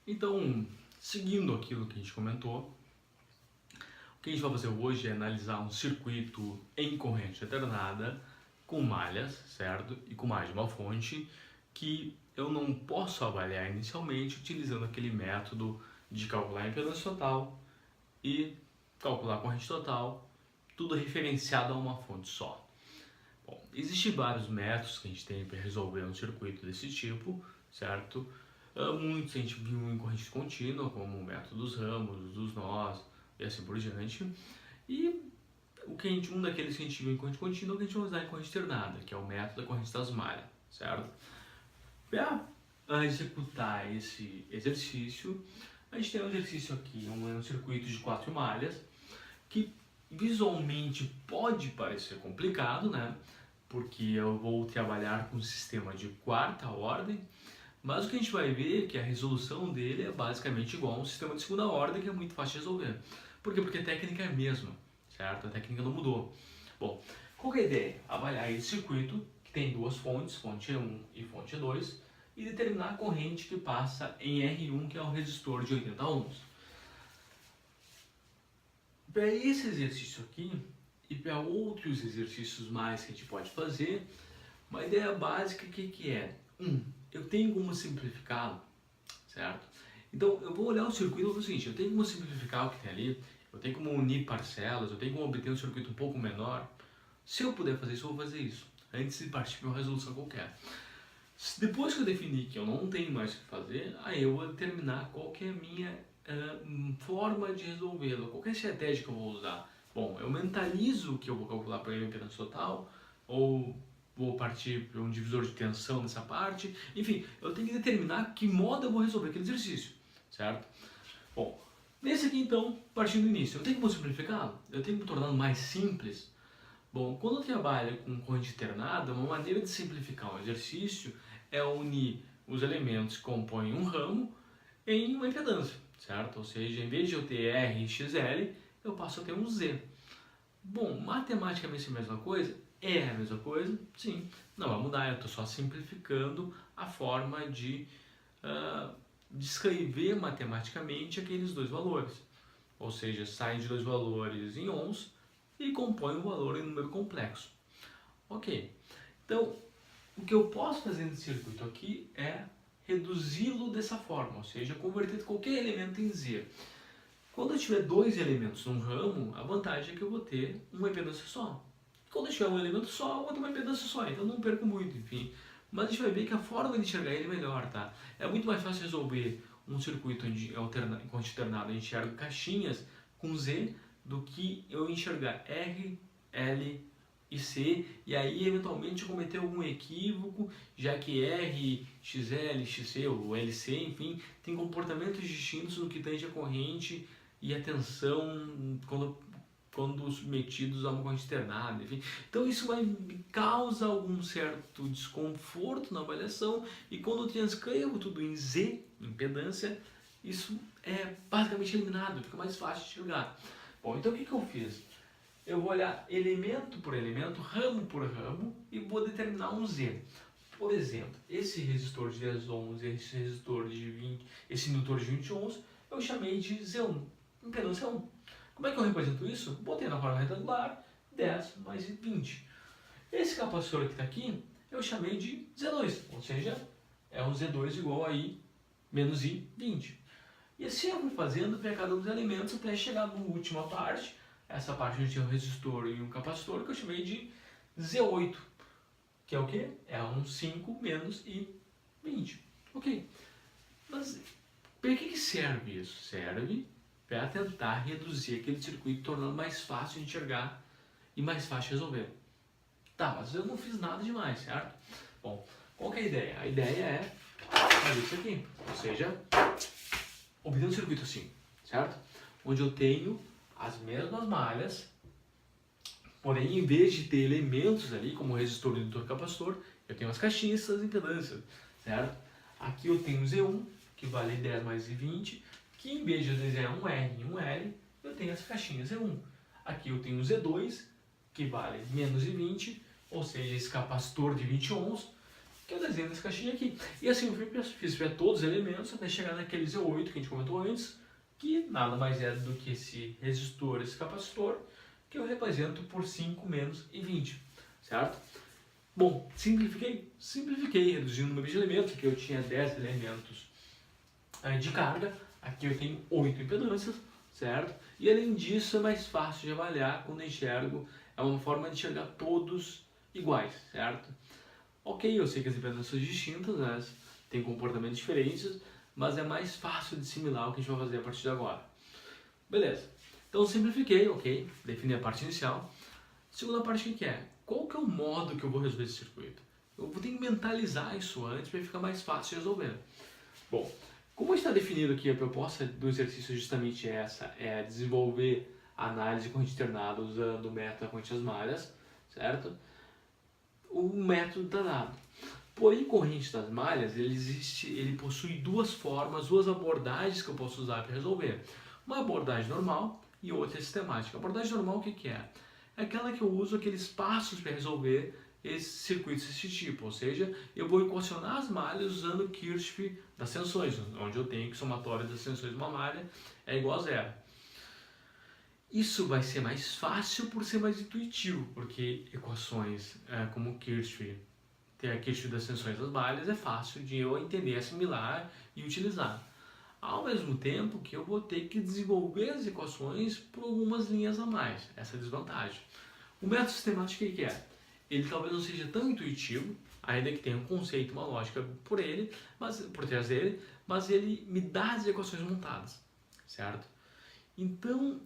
Então, seguindo aquilo que a gente comentou, o que a gente vai fazer hoje é analisar um circuito em corrente alternada com malhas, certo? E com mais de uma fonte que eu não posso avaliar inicialmente utilizando aquele método de calcular a impedância total e calcular a corrente total, tudo referenciado a uma fonte só. Bom, existem vários métodos que a gente tem para resolver um circuito desse tipo, certo? Muitos a gente viu em corrente contínua, como o método dos ramos, dos nós e assim por diante. E um daqueles que a gente viu em corrente contínua, que a gente vai usar em corrente alternada, que é o método da corrente das malhas, certo? Para executar esse exercício, a gente tem um exercício aqui, um circuito de 4 malhas, que visualmente pode parecer complicado, né? Porque eu vou trabalhar com um sistema de quarta ordem, mas o que a gente vai ver é que a resolução dele é basicamente igual a um sistema de segunda ordem, que é muito fácil de resolver. Por quê? Porque a técnica é a mesma, certo? A técnica não mudou. Bom, qual que é a ideia? Avaliar esse circuito, que tem duas fontes, fonte E1 e fonte E2, e determinar a corrente que passa em R1, que é um resistor de 80 ohms. Para esse exercício aqui e para outros exercícios mais que a gente pode fazer, uma ideia básica que é, eu tenho como simplificá-lo, certo? Então eu vou olhar o circuito e vou fazer o seguinte, eu tenho como simplificar o que tem ali, eu tenho como unir parcelas, eu tenho como obter um circuito um pouco menor. Se eu puder fazer isso, eu vou fazer isso, antes de partir para uma resolução qualquer. Depois que eu definir que eu não tenho mais o que fazer, aí eu vou determinar qual que é a minha forma de resolvê-lo, qual que é a estratégia que eu vou usar. Bom, eu mentalizo que eu vou calcular para a impedância total, ou vou partir para um divisor de tensão nessa parte, enfim, eu tenho que determinar que modo eu vou resolver aquele exercício, certo? Bom, nesse aqui então, partindo do início, eu tenho como simplificá-lo? Eu tenho que torná-lo mais simples? Bom, quando eu trabalho com corrente alternada, uma maneira de simplificar um exercício é unir os elementos que compõem um ramo em uma impedância, certo? Ou seja, em vez de eu ter R e XL, eu passo a ter um Z. Bom, matematicamente é a mesma coisa? É a mesma coisa? Sim. Não vai mudar, eu estou só simplificando a forma de descrever matematicamente aqueles dois valores. Ou seja, saem de dois valores em ohms e compõem um valor em número complexo. Ok. Então, o que eu posso fazer nesse circuito aqui é reduzi-lo dessa forma, ou seja, converter qualquer elemento em Z. Quando eu tiver dois elementos num ramo, a vantagem é que eu vou ter uma impedância só. Quando eu tiver um elemento só, eu vou ter uma impedância só, então eu não perco muito, enfim. Mas a gente vai ver que a forma de enxergar ele é melhor, tá? É muito mais fácil resolver um circuito em corrente alternada, eu enxergo caixinhas com Z, do que eu enxergar R, L e C, e aí eventualmente cometer algum equívoco, já que R, XL, XC ou LC, enfim, tem comportamentos distintos no que tange a corrente e a tensão quando submetidos a uma corrente alternada, enfim. Então isso causa algum certo desconforto na avaliação, e quando eu transcrevo tudo em Z, impedância, isso é basicamente eliminado, fica mais fácil de enxergar. Bom, então o que eu fiz? Eu vou olhar elemento por elemento, ramo por ramo, e vou determinar um Z. Por exemplo, esse resistor de 10 ohms, esse resistor de 20, esse indutor de 20 ohms, eu chamei de Z1, impedância 1. Como é que eu represento isso? Botei na forma retangular, 10 mais 20. Esse capacitor que está aqui, eu chamei de Z2, ou seja, é um Z2 igual a I menos I, 20. E assim eu fui fazendo para cada um dos elementos até chegar na última parte, essa parte onde tinha um resistor e um capacitor, que eu chamei de Z8, que é o que? É um 5 menos I 20. Ok. Mas para que serve isso? Serve para tentar reduzir aquele circuito, tornando mais fácil de enxergar e mais fácil de resolver. Tá, mas eu não fiz nada demais, certo? Bom, qual que é a ideia? A ideia é fazer isso aqui, ou seja, obter um circuito assim, certo? Onde eu tenho as mesmas malhas, porém, em vez de ter elementos ali, como resistor, indutor e capacitor, eu tenho as caixinhas das impedâncias, certo? Aqui eu tenho Z1, que vale 10 mais 20, que em vez de desenhar um R e um L, eu tenho as caixinhas Z1. Aqui eu tenho Z2, que vale menos 20, ou seja, esse capacitor de 20 ohms, que eu desenho nessa caixinha aqui. E assim eu fiz para todos os elementos até chegar naquele Z8 que a gente comentou antes, que nada mais é do que esse resistor, esse capacitor, que eu represento por 5 menos e 20, certo? Bom, simplifiquei, reduzindo o número de elementos. Aqui eu tinha 10 elementos de carga, aqui eu tenho 8 impedâncias, certo? E além disso é mais fácil de avaliar quando eu enxergo, é uma forma de enxergar todos iguais, certo? Ok, eu sei que as impedâncias são distintas, né? Têm comportamentos diferentes, mas é mais fácil de assimilar o que a gente vai fazer a partir de agora. Beleza, então simplifiquei, ok, defini a parte inicial. Segunda parte, o que é? Qual que é o modo que eu vou resolver esse circuito? Eu vou ter que mentalizar isso antes para ficar mais fácil de resolver. Bom, como está definido aqui, a proposta do exercício é justamente essa, é desenvolver a análise de corrente alternada usando o método da corrente das malhas, certo? O método está dado. Porém, corrente das malhas, ele possui duas formas, duas abordagens que eu posso usar para resolver. Uma abordagem normal e outra sistemática. A abordagem normal, o que é? É aquela que eu uso aqueles passos para resolver esses circuitos desse tipo, ou seja, eu vou equacionar as malhas usando Kirchhoff das tensões, onde eu tenho que o somatório das tensões de uma malha é igual a zero. Isso vai ser mais fácil por ser mais intuitivo, porque equações como Kirchhoff, ter a Kirchhoff das tensões das malhas é fácil de eu entender, assimilar e utilizar. Ao mesmo tempo que eu vou ter que desenvolver as equações por algumas linhas a mais, essa é a desvantagem. O método sistemático, o que é? Ele talvez não seja tão intuitivo, ainda que tenha um conceito, uma lógica por trás dele, mas ele me dá as equações montadas, certo? Então,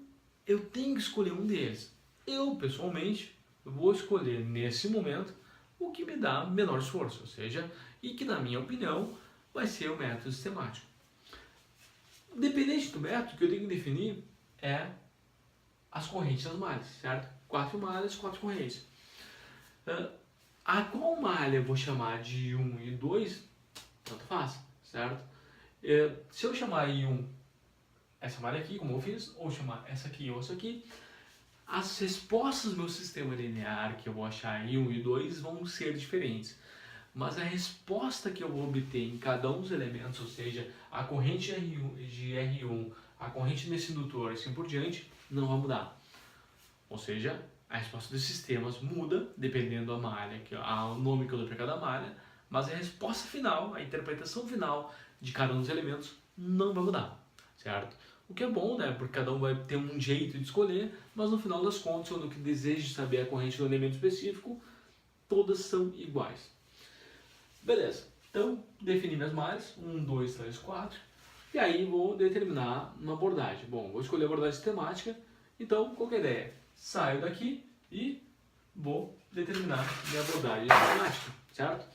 eu tenho que escolher um deles. Eu, pessoalmente, vou escolher nesse momento o que me dá menor esforço, ou seja, e que na minha opinião vai ser o método sistemático. Dependente do método, o que eu tenho que definir é as correntes das malhas, certo? 4 malhas, 4 correntes. A qual malha eu vou chamar de 1 e 2, tanto faz, certo? Se eu chamar I1 essa malha aqui, como eu fiz, ou chamar essa aqui ou essa aqui, as respostas do meu sistema linear que eu vou achar I1 e 2 vão ser diferentes. Mas a resposta que eu vou obter em cada um dos elementos, ou seja, a corrente de R1, a corrente desse indutor e assim por diante, não vai mudar. Ou seja, a resposta dos sistemas muda dependendo da malha, o nome que eu dou para cada malha, mas a resposta final, a interpretação final de cada um dos elementos não vai mudar, certo? O que é bom, né? Porque cada um vai ter um jeito de escolher, mas no final das contas, quando que deseja saber a corrente do elemento específico, todas são iguais. Beleza, então defini minhas malhas, 1, 2, 3, 4, e aí vou determinar uma abordagem. Bom, vou escolher a abordagem sistemática, então qual que é a ideia? Saio daqui e vou determinar minha abordagem sistemática, certo?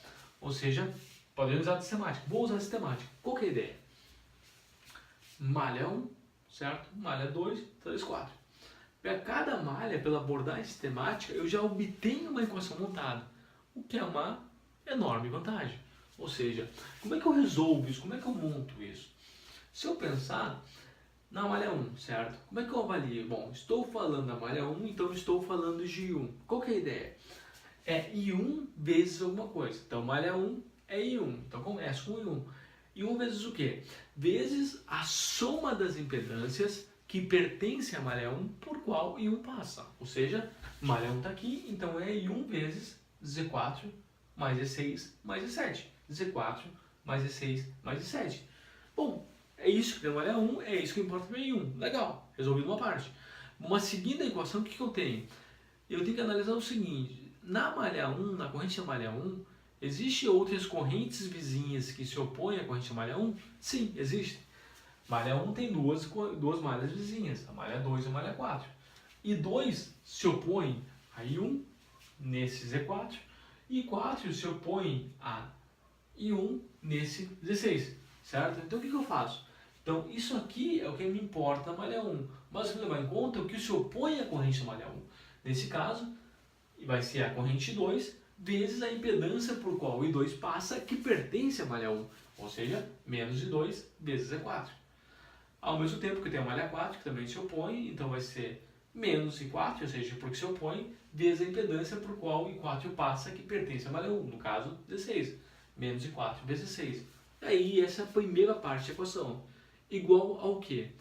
Ou seja, podemos usar a sistemática, vou usar a sistemática. Qual que é a ideia? Malha 1, certo? Malha 2, 3, 4. Para cada malha, pela abordagem sistemática, eu já obtenho uma equação montada, o que é uma enorme vantagem. Ou seja, como é que eu resolvo isso? Como é que eu monto isso? Se eu pensar na malha 1, certo? Como é que eu avalio? Bom, estou falando da malha 1, então estou falando de I1. Qual que é a ideia? É I1 vezes alguma coisa. Então, malha 1 é I1. Então, começo com I1. I1 vezes o quê? Vezes a soma das impedâncias que pertence à malha 1 por qual I1 passa. Ou seja, malha 1 está aqui, então é I1 vezes Z4 mais E6 mais E7. Z4 mais E6 mais E7. Bom, é isso que tem malha 1, é isso que importa para I1. Legal, resolvido uma parte. Uma segunda equação, o que eu tenho? Eu tenho que analisar o seguinte, na malha 1, na corrente da malha 1, existem outras correntes vizinhas que se opõem à corrente da malha 1? Sim, existe. Malha 1 tem duas malhas vizinhas, a malha 2 e a malha 4. E 2 se opõe a I1 nesse Z4 e 4 se opõe a I1 nesse Z6, certo? Então o que eu faço? Então isso aqui é o que me importa na malha 1, mas se levar em conta o que se opõe à corrente da malha 1. Nesse caso, vai ser a corrente 2 vezes a impedância por qual o I2 passa, que pertence à malha 1, ou seja, menos I2 vezes E4. Ao mesmo tempo que tem a malha 4, que também se opõe, então vai ser menos I4, ou seja, porque se opõe, vezes a impedância por qual I4 passa, que pertence à malha 1, no caso, D6. menos I4 vezes 6. Aí essa é a primeira parte da equação. Igual ao quê?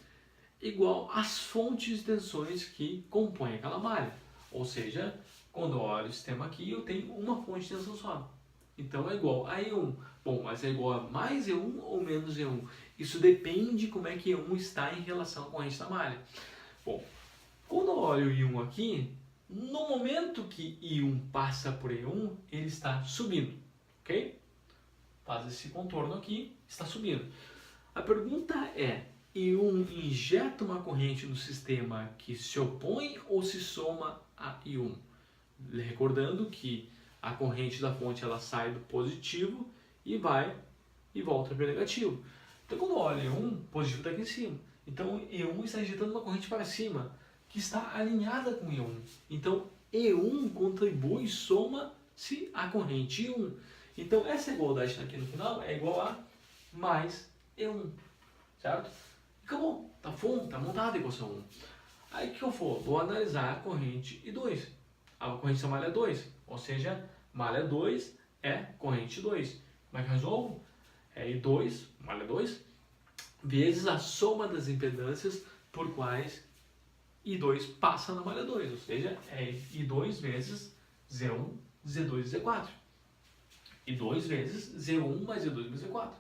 Igual às fontes de tensões que compõem aquela malha. Ou seja, quando eu olho o sistema aqui, eu tenho uma fonte de tensão só. Então é igual a E1. Bom, mas é igual a mais E1 ou menos E1? Isso depende como é que E1 está em relação à corrente da malha. Bom, quando eu olho o I1 aqui, no momento que I1 passa por E1, ele está subindo, ok? Faz esse contorno aqui, está subindo. A pergunta é, I1 injeta uma corrente no sistema que se opõe ou se soma a I1? Recordando que a corrente da fonte ela sai do positivo e vai e volta para o negativo. Então quando eu olho E1, o positivo está aqui em cima. Então E1 está injetando uma corrente para cima, que está alinhada com E1. Então E1 contribui e soma-se à corrente I1. Então essa igualdade aqui no final é igual a mais E1, certo? Acabou, tá montada a equação 1. Aí o que eu for? Vou analisar a corrente I2. A corrente da malha 2, ou seja, malha 2 é corrente 2. Como é que eu resolvo? É I2, malha 2, vezes a soma das impedâncias por quais I2 passa na malha 2, ou seja, é I2 vezes Z1, Z2 e Z4. I2 vezes Z1 mais Z2 mais Z4.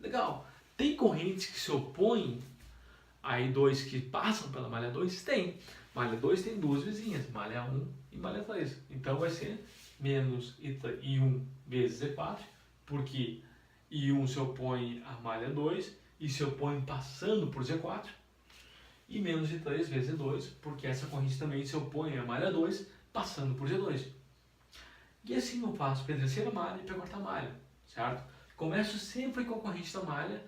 Legal. Tem correntes que se opõem a I2 que passam pela malha 2? Tem. Malha 2 tem duas vizinhas, malha 1 e malha 3. Então vai ser menos I1 vezes Z4, porque I1 se opõe à malha 2 e se opõe passando por Z4. E menos I3 vezes Z2, porque essa corrente também se opõe à malha 2 passando por Z2. E assim eu faço para a terceira malha e para a quarta malha, certo? Começo sempre com a corrente da malha,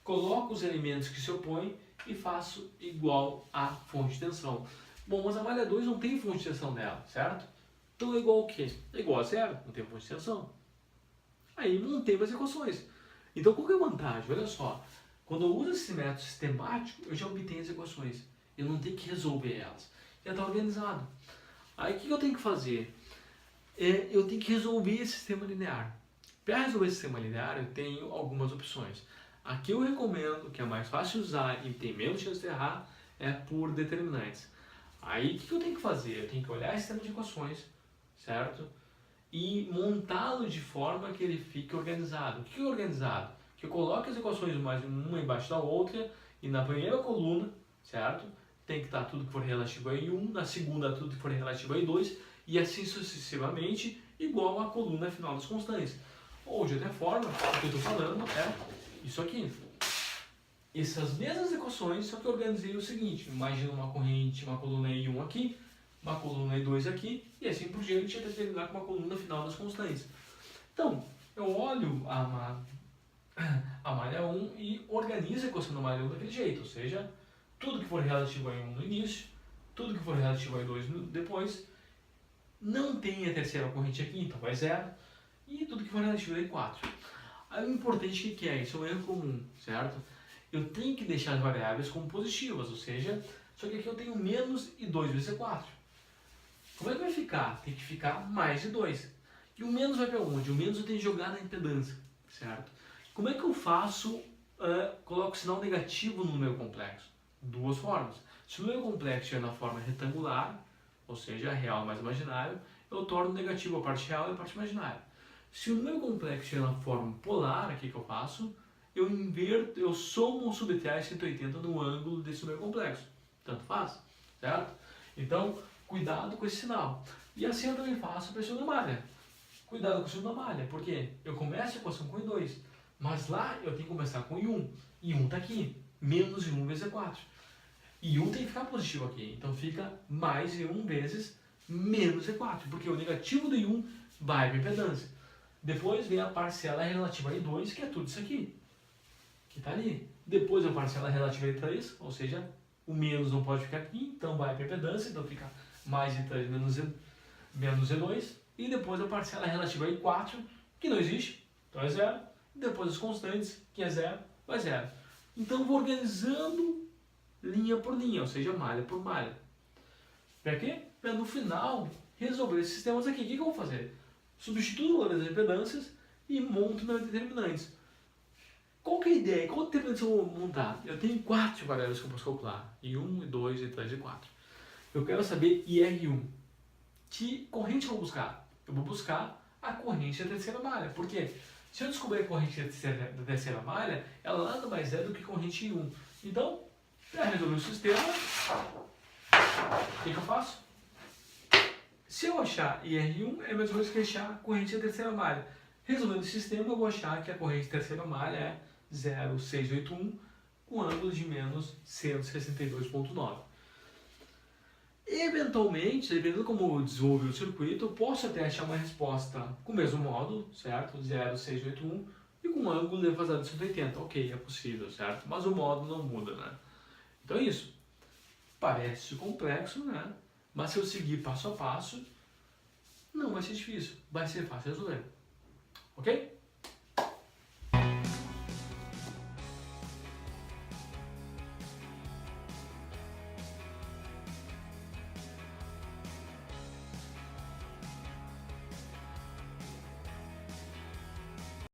coloco os elementos que se opõem e faço igual à fonte de tensão. Bom, mas a malha 2 não tem fonte de tensão nela, certo? Então é igual ao quê? É igual a zero, não tem fonte de tensão. Aí montei as equações. Então qual que é a vantagem? Olha só, quando eu uso esse método sistemático, eu já obtenho as equações. Eu não tenho que resolver elas. Já está organizado. Aí o que eu tenho que fazer? Eu tenho que resolver esse sistema linear. Para resolver esse sistema linear, eu tenho algumas opções. Aqui eu recomendo, que é mais fácil usar e tem menos chance de errar, é por determinantes. Aí o que eu tenho que fazer? Eu tenho que olhar esse sistema de equações, certo? E montá-lo de forma que ele fique organizado. O que é organizado? Que eu coloque as equações uma embaixo da outra e na primeira coluna, certo? Tem que estar tudo que for relativo a I1, na segunda tudo que for relativo a I2 e assim sucessivamente, igual à coluna final das constantes. Ou de outra forma, o que eu estou falando é isso aqui. Essas mesmas equações, só que eu organizei o seguinte: imagina uma corrente, uma coluna I1 aqui, uma coluna I2 aqui, e assim por diante até terminar com uma coluna final das constantes. Então, eu olho a malha 1 e organizo a equação da malha 1 daquele jeito, ou seja, tudo que for relativo a I1 no início, tudo que for relativo a I2 depois, não tem a terceira corrente aqui, então vai zero, e tudo que for relativo a I4. Aí o importante que é? Isso é um erro comum, certo? Eu tenho que deixar as variáveis como positivas, ou seja, só que aqui eu tenho menos I2 vezes I4. Como é que vai ficar? Tem que ficar mais I2. E o menos vai para onde? O menos eu tenho que jogar na impedância, certo? Como é que eu faço, coloco sinal negativo no número complexo? Duas formas. Se o número complexo estiver na forma retangular, ou seja, real mais imaginário, eu torno negativo a parte real e a parte imaginária. Se o número complexo estiver na forma polar, aqui que eu faço, eu inverto, eu somo ou subtraio 180 no ângulo desse número complexo. Tanto faz, certo? Então, cuidado com esse sinal. E assim eu também faço para a segunda malha. Cuidado com a segunda malha, porque eu começo a equação com I2, mas lá eu tenho que começar com I1. I1 está aqui, menos I1 vezes I4. I1 tem que ficar positivo aqui, então fica mais I1 vezes menos I4, porque o negativo do I1 vai para a impedância. Depois vem a parcela relativa a I2, que é tudo isso aqui, que está ali. Depois a parcela relativa a I3, ou seja, o menos não pode ficar aqui, então vai para a impedância, então fica mais I3 menos I2. E depois a parcela relativa a I4, que não existe, então é zero. E depois as constantes, que é zero, vai zero. Então eu vou organizando linha por linha, ou seja, malha por malha. Para quê? Para no final resolver esses sistemas aqui. O que eu vou fazer? Substituo o valor das impedâncias e monto meus determinantes. Qual que é a ideia? Qual determinante eu vou montar? Eu tenho 4 variáveis que eu posso calcular. I1, I2, I3 e 4. Eu quero saber IR1. Que corrente eu vou buscar? Eu vou buscar a corrente da terceira malha. Por quê? Se eu descobrir a corrente da terceira malha, ela nada mais é do que corrente I1. Então, para resolver o sistema, o que eu faço? Se eu achar IR1, é a mesma coisa que achar a corrente da terceira malha. Resolvendo o sistema, eu vou achar que a corrente da terceira malha é 0,681 com ângulo de menos 162,9. Eventualmente, dependendo como eu desenvolver o circuito, eu posso até achar uma resposta com o mesmo módulo, certo? 0,681 e com um ângulo defasado de 180. Ok, é possível, certo? Mas o módulo não muda, né? Então é isso. Parece complexo, né? Mas se eu seguir passo a passo, não vai ser difícil. Vai ser fácil resolver. Ok?